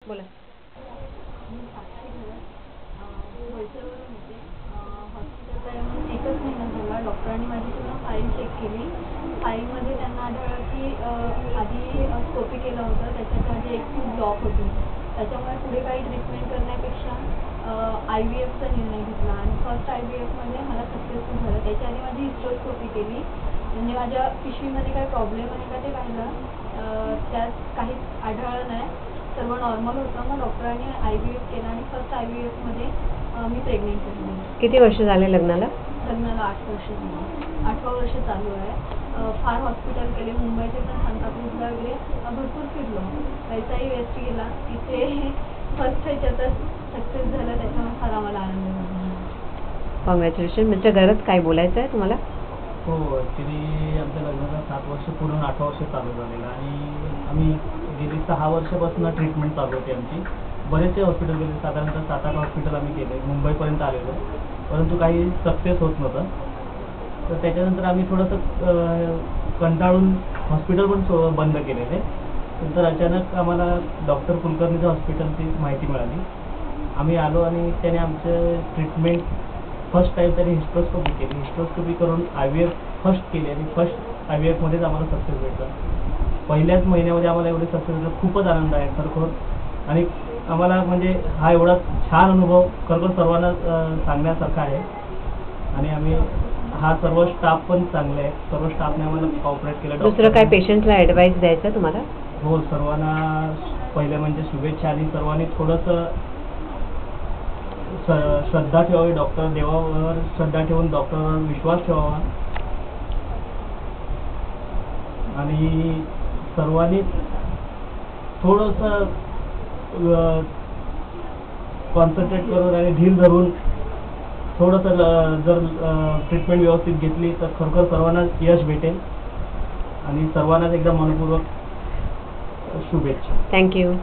बोला. हॉस्पिटलला येऊन एकच महिना झाला. डॉक्टरांनी माझी पूर्ण फाईल चेक केली. फाईलमध्ये त्यांना आढळलं की आधी स्कोपी केलं होतं, त्याच्यात माझी एक ट्यूब ब्लॉक होती. त्याच्यामुळे पुढे काही ट्रीटमेंट करण्यापेक्षा IVFचा निर्णय घेतला आणि फर्स्ट IVFमध्ये मला सक्सेसफुल झालं. त्याच्या आधी माझी हिस्ट्रोस्कोपी केली, म्हणजे माझ्या पिशवीमध्ये काय प्रॉब्लेम आहे का ते पाहिलं. त्यात काहीच आढळलं नाही, सर्व नॉर्मल होतं. मग डॉक्टरांनी IVF केला आणि फर्स्ट IVFमध्ये मी प्रेग्नेंट झाली. किती वर्ष झाले लग्नाला? लग्नाला 8 वर्ष झाली. 8वं वर्ष चालू आहे. फार हॉस्पिटल केले, मुंबईचे पण, सांताक्रूजला वगैरे भरपूर फिरलो. पैसाही वेस्ट गेला. इथे फर्स्ट ह्याच्यातच सक्सेस झालं, त्याच्यामुळे फार आम्हाला आनंद झाला. कॉंग्रॅच्युलेशन. म्हणजे घरात काय बोलायचं आहे तुम्हाला? हो, ॲक्च्युली आमच्या लग्नाला 7 वर्ष पूर्ण 8 वर्ष चालू झालेलं आणि आम्ही गेली 6 वर्षापासून ट्रीटमेंट चालू होती आमची. बरेचसे हॉस्पिटल गेले, साधारणतः 7-8 हॉस्पिटल आम्ही केले, मुंबईपर्यंत आलेलो, परंतु काही सक्सेस होत नव्हतं. तर त्याच्यानंतर आम्ही थोडंसं कंटाळून हॉस्पिटल पण बंद केलेले. नंतर अचानक आम्हाला डॉक्टर कुलकर्णीचं हॉस्पिटलची माहिती मिळाली. आम्ही आलो आणि त्याने आमचं ट्रीटमेंट फर्स्ट टाईम त्याने हिस्ट्रोस्कोपी केली. हिस्ट्रोस्कोपी करून IVF फर्स्ट केली आणि फर्स्ट IVFमध्येच आम्हाला सक्सेस भेटला. पहिल्याच महिन्यामध्ये आम्हाला एवढे सक्सेस भेटलं, खूपच आनंद आहे खरोखर. आणि आम्हाला म्हणजे हा एवढा छान अनुभव खरोखर सर्वांना सांगण्यासारखा आहे. आणि आम्ही हा सर्व स्टाफ पण चांगले आहे, सर्व स्टाफने आम्हाला कॉपरेट केलं. दुसरं काय पेशंटला ॲडवाईस द्यायचं तुम्हाला? हो, सर्वांना पहिले म्हणजे शुभेच्छा. आणि सर्वांनी थोडंसं श्रद्धा ठेवावी, डॉक्टर देवावर श्रद्धा ठेवून डॉक्टरवर विश्वास ठेवावा. आणि सर्वांनी थोडंसं कॉन्सन्ट्रेट करून आणि धीर धरून थोडंसं जर ट्रीटमेंट व्यवस्थित घेतली तर खरोखर सर्वांना यश भेटेल. आणि सर्वांनाच एकदम मनपूर्वक शुभेच्छा. थँक्यू.